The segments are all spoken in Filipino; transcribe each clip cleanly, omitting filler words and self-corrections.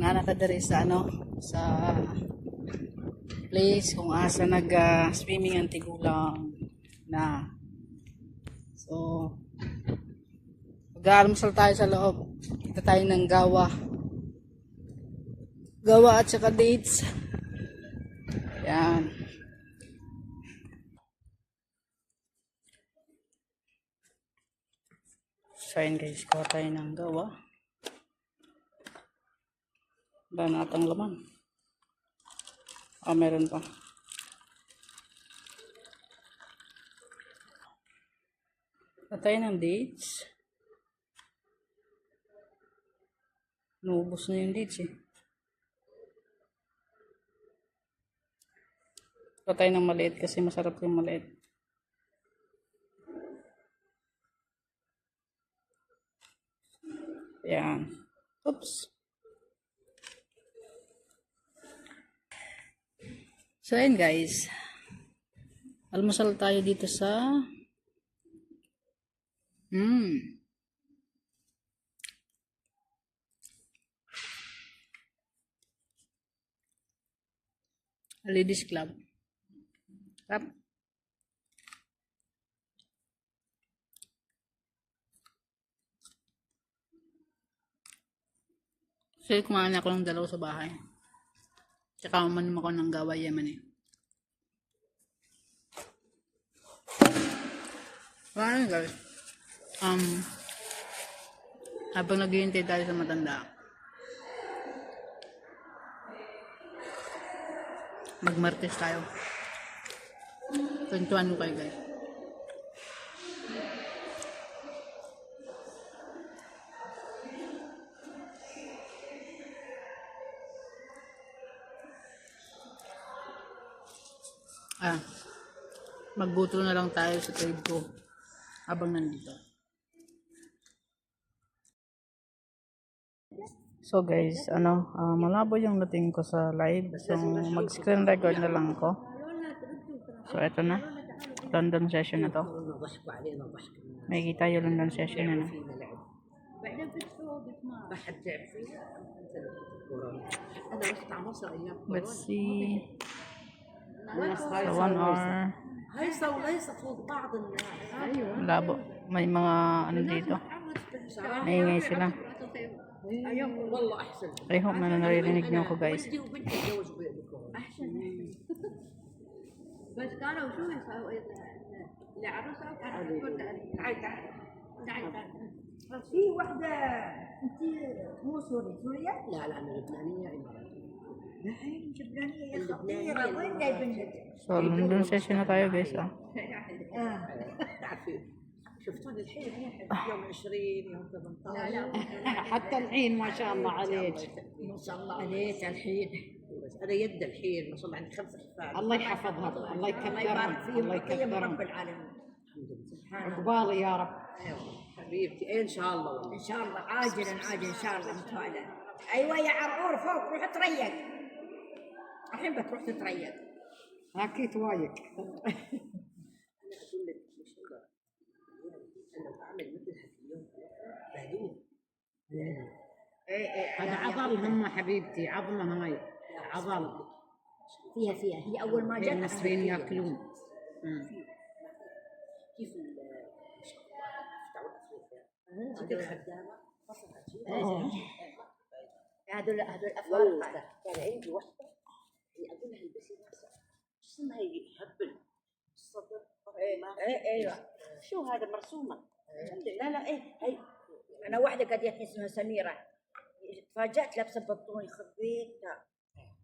Nanata diri sa sa place kung asa nag swimming ang tigulang na. So mag-aalmusal tayo sa loob. Kita tayo ng gawa. Gawa at saka dates. Yan. So yun guys, kuha tayo ng gawa. Wala na atang laman. Meron pa. Patay ng dates. Naubos na yung dates eh. Patay ng maliit kasi masarap yung maliit. Yan. Oops. So ayun guys. Almusal tayo dito sa Ladies Club. Tap. So kumain ako ng dalaw sa bahay. Tsaka umanom ako ng gawa Yemen eh. Well, guys. Habang naghihintay tayo sa matanda, magmartes tayo. Kwentuhan mo kayo guys. Magbutro na lang tayo sa trade ko habang nandito. So guys, malabo yung dating ko sa live. So mag-screen record na lang ako. So eto na. London session na to. Makikita yung London session na. Let's see. So 1 hour. Labo. May mga dito. Maingay sila. I hope na narinig niyo ako guys. في واحدة انت مو سورية؟ لا انا لبنانية اماراتية. لا هي لبنانية يا خطيرة وين جايبينها؟ So London session na tayo guys تعرفي شفتوني الحين يوم 20 يوم 18 لا حتى الحين ما شاء الله عليك ما شاء الله عليك الحين انا يد الحين ما شاء الله عندي 5 احفاد الله يحفظها الله يكبرها الله يكبرها رب العالمين الحمد لله عقبالي يا رب حبيبتي ان شاء الله ان شاء الله عاجلا عاجلا ان شاء الله متفائله ايوه يا عرعور فوق روح تريق الحين بتروح تتريق اكيد وايق انا اقول لك ما شاء الله انا بعمل مثلها في اليوم بعدين هذا عضل هم حبيبتي عظمه هاي عضل فيها هي اول ما جت المصريين ياكلون كيف هذول خدامه هذول افارقه كان عندي وحده اقول لها البسي نفسها اسمها يهبل الصدر ايوه شو هذا مرسومه لا ايه هي انا واحده قد جتني اسمها سميره تفاجأت لابسه بنطلون خبيتها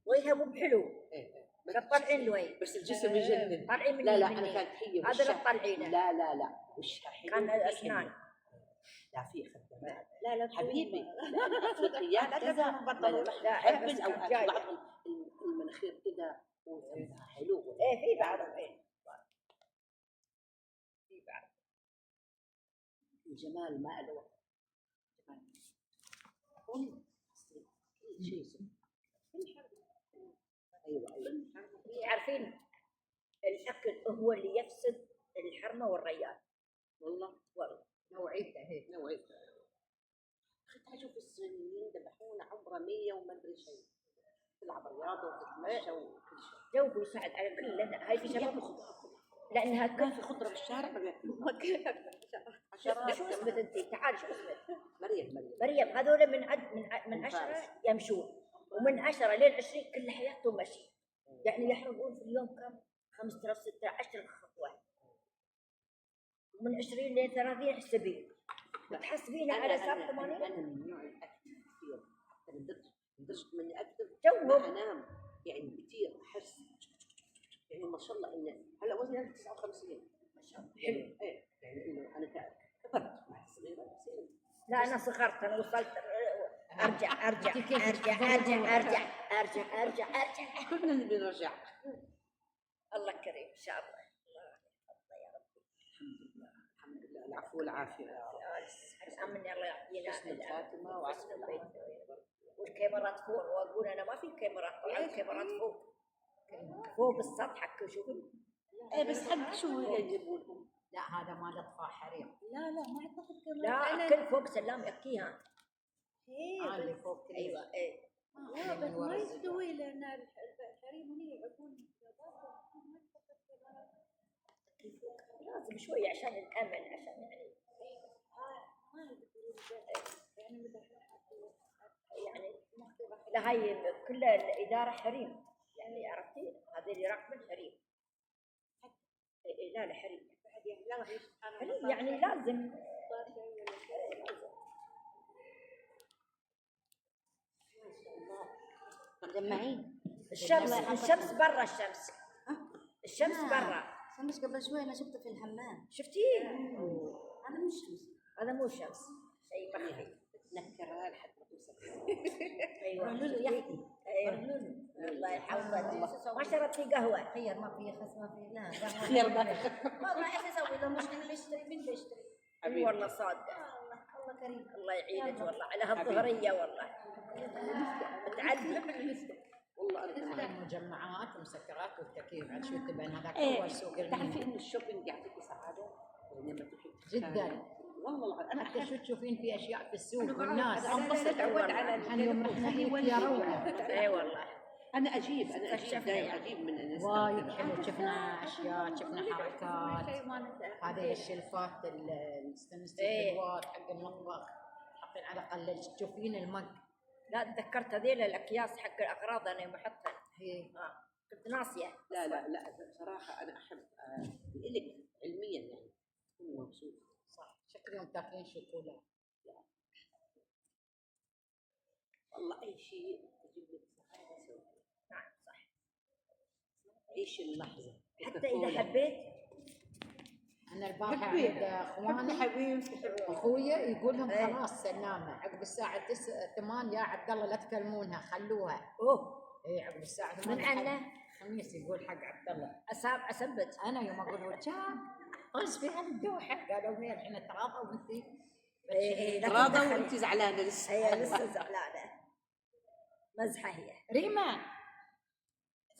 وجهها مو بحلو طالعين له بس الجسم يجنن طالعين من لا انا كانت هي هذا اللي طالعينه لا وشها حلو كان الاسنان لا في خدامات لا حبيبي افريقيات كذا لا حبل او بعضهم المناخير كذا حلو في بعضهم في بعض الجمال ما له شيء ايوه عارفين الاكل هو اللي يفسد الحرمه والريان والله نوعيته هيك نوعيته اخي تعالوا في الصينيين ذبحونا عمر رمية وما أدري شيء، تلعب رياضة وتتمشى وكل شيء. جو يساعد على كلنا. هاي في شباب لانها كان في خضرة بالشارع ما بياكلوا. شو اسمك انت؟ تعالي شو اسمك؟ مريم. مريم. هذول من 10 يمشون، ومن 10 لين 20 كل حياتهم مشي. يعني يحرقون في اليوم كم؟ 5000 16 خطوه. ومن 20 لين 30 حسبين. تحسبينها على حساب 80. أنا من نوع الأكل كثير، حتى لدرجة إني أكتب جوهم. ما أنام، يعني كثير أحس يعني ما شاء الله إنه هلا وزني 59 ما شاء الله. حلو. إيه يعني إنه أنا كبرت مع الصغيرة بصير. لا انا صغرت، انا وصلت ارجع. كلنا نبي نرجع. الله كريم ان شاء الله. الحمد لله العفو والعافية يا رب. امن الله يعطينا حسن الخاتمة وعسى البيت. والكاميرات فوق، واقول انا ما في كاميرات، طبعا الكاميرات فوق السطح شوفوا. إيه بس حق شو يجيبونهم؟ لا هذا مال اطفاء حريق. لا ما أعتقد كمان. لا كل فوق سلام يحكيها. اللي فوق كل ايوه ايه. لا بس ما يستوي لان الحريم هنا يكون لازم شوي عشان الامن، عشان يعني لا هاي كل الاداره حريم، يعني عرفتي هذه اللي راكبه حريم. لا حريم حريم يعني لازم. مجمعين. الشمس برا، الشمس برا. شمس قبل شوي انا شفته في الحمام. شفتيه؟ هذا مش شمس، هذا مو شمس، شيء مخفي. نكرها لحد ما توصل. ايوه لولو يحكي. ايوه الله يحفظك. ما شربتي قهوه؟ خير ما في خس ما في لا خير ما والله ايش اسوي لو مش من بيشتري من بيشتري. اي والله صادقه. الله كريم. الله يعينك والله على هالظهريه والله. متعلم. والله أنا كمان. المجمعات ومسكرات والتكييف عاد شو تبين هذاك إيه هو سوق تعرفي المينا إن الشوبينج يعطيك سعادة لما تروحي جدا. والله العظيم أنا حتى شو تشوفين في اشياء في السوق أنا والناس انبسط أول على اليوم رحنا هيك يا روعه. اي والله. أنا أجيب دايما أجيب من الناس. وايد حلو، شفنا اشياء، شفنا حركات. هذه الشلفات الستانلس الحلوات حق المطبخ حاطين على الاقل تشوفين المج. لا تذكرت هذيل الاكياس حق الاغراض انا يوم احطها. هي كنت ناسيه. لا بصراحة أنا أحب لك علميا يعني تكون مبسوط. صح، شكلهم تاكلين شوكولا. والله أي شيء يجيب لك سعادة سوي. نعم صح. عيش اللحظة. حتى اذا حبيت. انا البارحه عند اخواني اخويا يقول لهم خلاص سلامه عقب الساعه 8 يا عبد الله لا تكلمونها خلوها. اوه اي عقب الساعه 8 من عنه؟ خميس يقول حق عبد الله. اثبت. انا يوم اقول له كان طز في هالدوحه قالوا وين احنا تراضى وانت ايه تراضى وأنت زعلانة لسه. هي لسه زعلانه. مزحه هي. ريما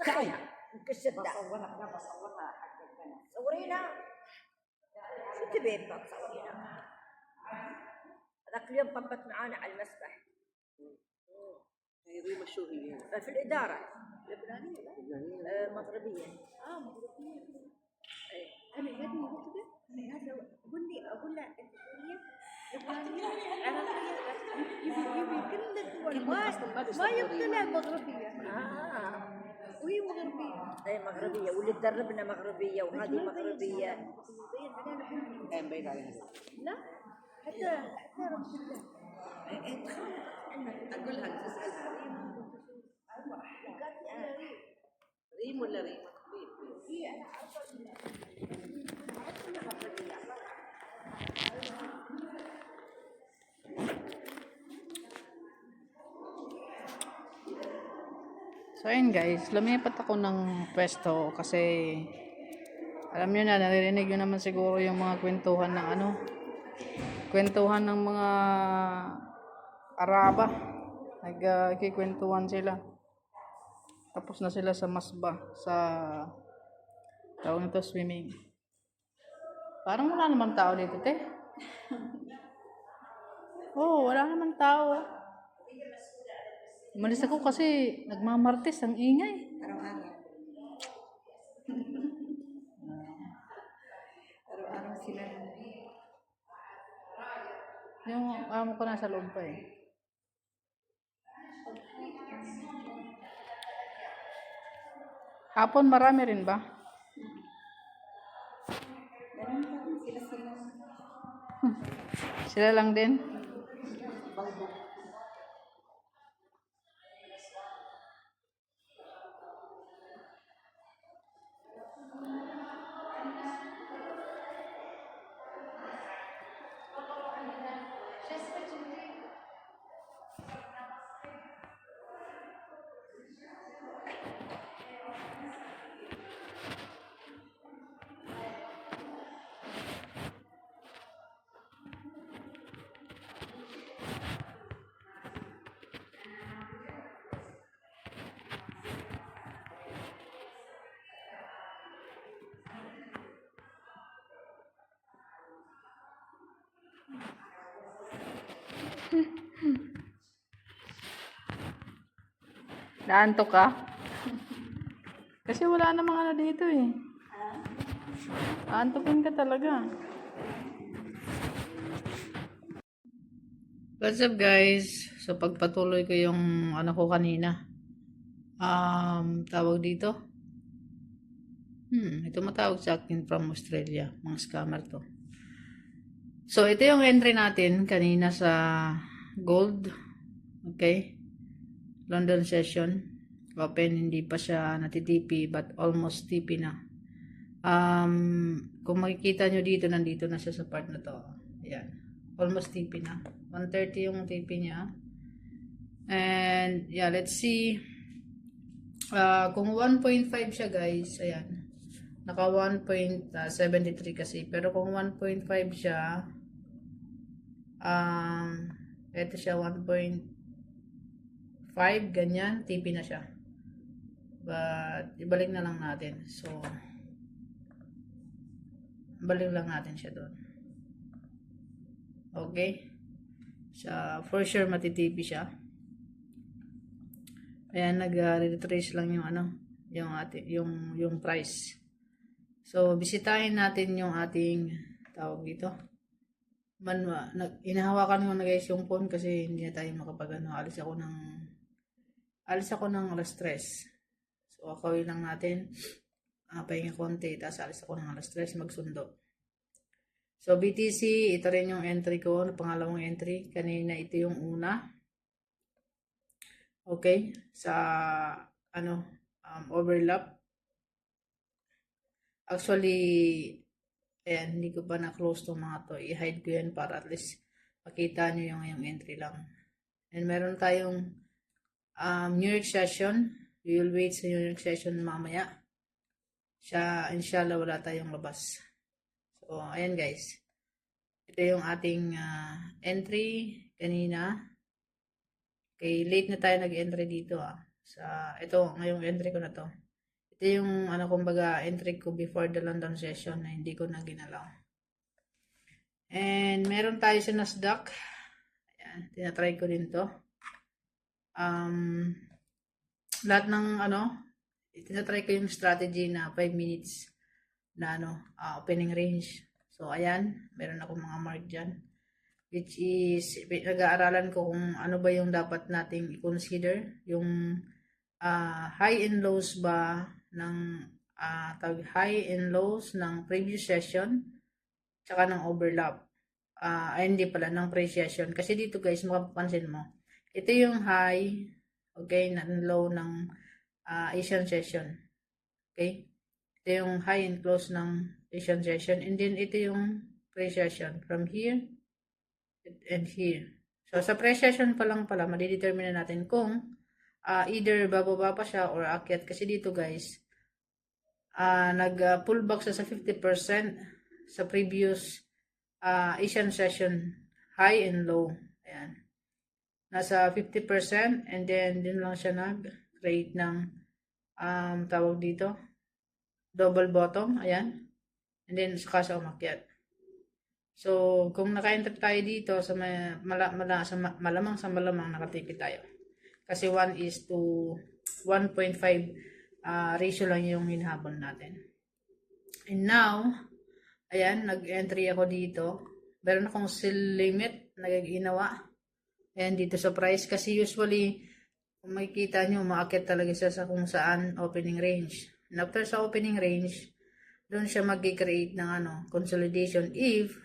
سخيها مكشتها. بصورها حق البنات. صورينا. شو تبين ما تصورينا؟ هذاك اليوم طبت معانا على المسبح. هي ريما شو هي؟ في الاداره. لبنانية. مغربيه. مغربية. انا جاتني وحده انا هذا اقول لها انت سوريه لبنانيه عراقيه يبي كل الدول ما يقتنع مغربيه. وهي مغربيه. هي مغربيه واللي تدربنا مغربيه وهذه مغربيه. يبين عليها لبنانيه. أنا بعيد عليها. لا حتى رب الله. أقول لها تسألها ريم ولا ريما؟ ريم. So ayun guys, lumipat ako ng pwesto kasi alam nyo na, naririnig nyo naman siguro yung mga kwentuhan ng kwentuhan ng mga Araba. Nagkikwentuhan sila. Tapos na sila sa masba, sa tawag nito swimming. Parang wala namang tao dito, te. Oh, wala namang tao. Umalis ako kasi nagmamartes ang ingay. Araw-araw. Araw-araw sila. Yung amo ko nasa loob pa eh. Hapon marami rin ba? Ganun pa rin sila. Sila lang din? Naantok ka? Kasi wala namang ano dito eh. Aantokin ka talaga. What's up guys? So pagpatuloy ko yung ano ko kanina. Tawag dito. Ito matawag sa akin from Australia. Mga scammer to. So ito yung entry natin kanina sa gold. Okay. London session. Open, hindi pa siya natitipi but almost tipi na. Kung makikita nyo dito, nandito na siya sa part na to. Ayan. Almost tipi na. 130 yung tipi niya. And yeah, let's see. Kung 1.5 siya guys, ayan. Naka 1.73 kasi. Pero kung 1.5 siya, ito siya 1.5, ganyan, tipi na siya. But, ibalik na lang natin. So, balik lang natin siya doon. Okay? For sure, matitipi siya. Ayan, nag-retrace lang yung ano, yung price. So, bisitahin natin yung ating, tawag dito. Inahawakan ko na guys yung phone kasi hindi na tayo makapag ano. Alis ako ng alas 3. So, akawin lang natin. Pahinga konti. Tapos alis ako ng alas 3 magsundo. So, BTC, ito rin yung entry ko. Pangalawang entry. Kanina ito yung una. Okay. Sa, overlap. Actually, ayan, hindi ko pa na-close itong mga to. I-hide ko yan para at least makita nyo yung entry lang. And meron tayong New York session. We will wait sa New York session mamaya. Inshallah, wala tayong labas. So, ayan guys. Ito yung ating entry kanina. Okay, late na tayo nag-entry dito ito, ngayong entry ko na to. Ito yung kumbaga entry ko before the London session na hindi ko na ginalaw. And meron tayo sa Nasdaq. Ayan, tinatry ko din to. Lahat ng tinatry ko yung strategy na 5 minutes na opening range. So ayan, meron ako mga mark dyan. Which is, nag-aaralan ko kung ano ba yung dapat nating i-consider. Yung high and lows ba ng high and lows ng previous session tsaka ng overlap. Hindi pala, ng pre-session. Kasi dito guys, makapansin mo. Ito yung high, okay, na low ng Asian session. Okay? Ito yung high and close ng Asian session. And then ito yung pre-session. From here and here. So sa pre-session pa lang pala, madidetermine natin kung either bababa pa siya or akyat. Kasi dito guys, nag-pullback sa 50% sa previous Asian session, high and low. Ayan. Nasa 50% and then din lang siya nag-create ng tawag dito, double bottom. Ayan. And then saka siya umakyat. So, kung naka-enter tayo dito, malamang nakatipid tayo. Kasi 1:1.5 ratio lang yung hinahabol natin. And now, ayan, nag-entry ako dito. Meron akong sell limit na ginawa. Ayan, dito sa price. Kasi usually, kung makikita nyo, umaakit talaga siya sa kung saan opening range. And after sa opening range, doon siya mag-create ng consolidation if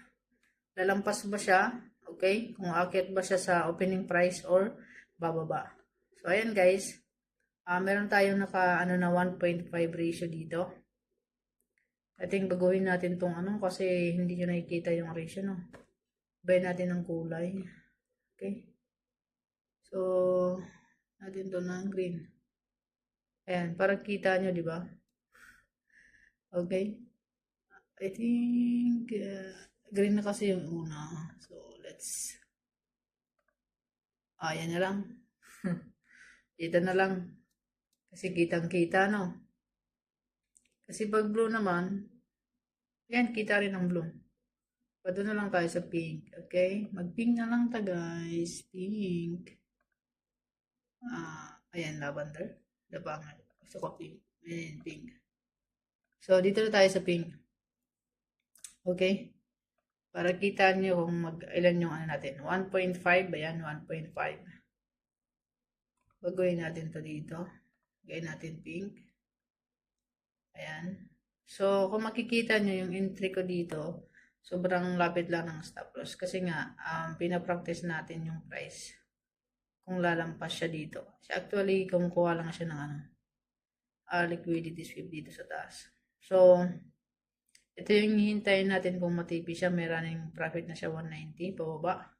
lalampas ba siya, okay? Kung aakit ba siya sa opening price or bababa. So, ayan guys. Meron tayong na 1.5 ratio dito. I think baguhin natin tong kasi hindi nyo nakikita yung ratio, no? Bayin natin ng kulay. Okay? So, natin to ng green. Ayan, para kita nyo, di ba? Okay? I think green na kasi yung una. So, let's yan na lang. Dito na lang. Kasi kitang-kita, no? Kasi pag blue naman, yan, kita rin ang blue. Pado na lang tayo sa pink. Okay? Mag-pink na lang ta, guys. Pink. Ayan, lavender. Labangan. Gusto ko pink. Ayan, pink. So, dito na tayo sa pink. Okay? Para kita nyo kung ilan yung natin. 1.5. Ayan, 1.5. Baguhin natin to dito. Gawin natin pink. Ayan. So, kung makikita nyo yung entry ko dito, sobrang lapit lang ng stop loss. Kasi nga, pinapractice natin yung price. Kung lalampas siya dito. Actually, kumukuha lang siya ng liquidity sweep dito sa taas. So, ito yung hihintayin natin kung matipi siya. May running profit na siya 190, pababa.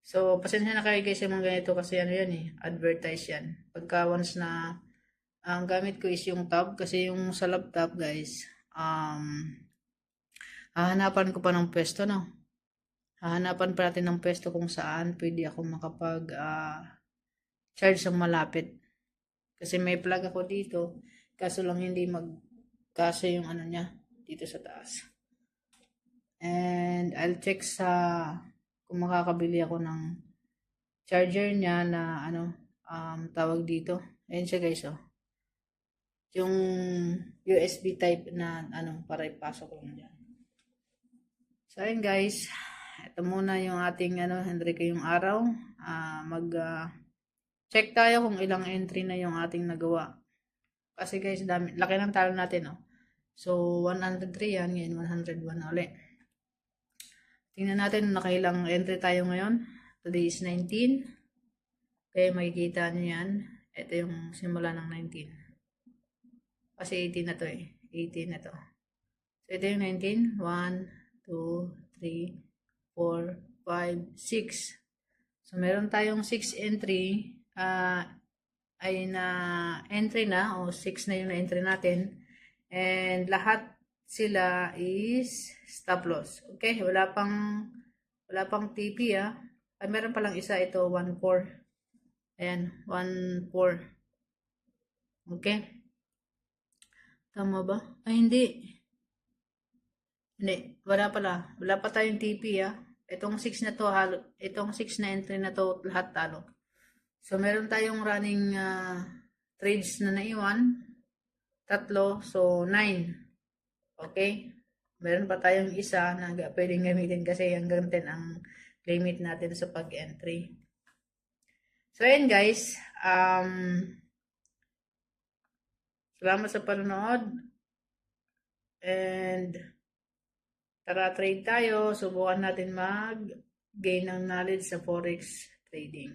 So, pasensya na kayo guys yung mga ganito kasi yan advertise yan. Pagka once na ang gamit ko is yung tab kasi yung sa laptop guys, hahanapan ko pa ng pwesto, no? Hahanapan pa natin ng pwesto kung saan pwede ako makapag charge ng malapit. Kasi may plug ako dito, kaso lang hindi magkasa yung niya dito sa taas. And I'll check kung makakabili ako ng charger niya na tawag dito. Ayan siya guys, oh. Yung USB type na para ipasok lang dyan. So ayun guys, ito muna yung ating Henry yung araw. Check tayo kung ilang entry na yung ating nagawa. Kasi guys, laki ng talo natin, oh. So 103 yan, ngayon 101 na ulit. Tingnan natin nakailang entry tayo ngayon. Today is 19. Kaya makikita nyo yan. Ito yung simula ng 19. Kasi 18 na to 18 na to. So ito yung 19. 1, 2, 3, 4, 5, 6. So meron tayong 6 entry. Ay na entry na. O 6 na yung na-entry natin. And lahat sila is stop loss. Okay, wala pang TP Ay meron pa lang isa ito 1.4. Ayan, 1.4. Okay? Tama ba? Ay hindi. Hindi, wala pala. Wala pa tayong TP Itong 6 na to, itong 6 na entry na to lahat talo. So meron tayong running trades na naiwan. 3, so 9. Okay? Meron pa tayong isa na pwedeng gamitin kasi hanggang 10 ang limit natin sa pag-entry. So, ayan guys. Salamat sa panonood. And, tara trade tayo. Subukan natin mag-gain ng knowledge sa forex trading.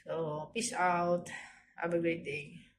So, peace out. Have a great day.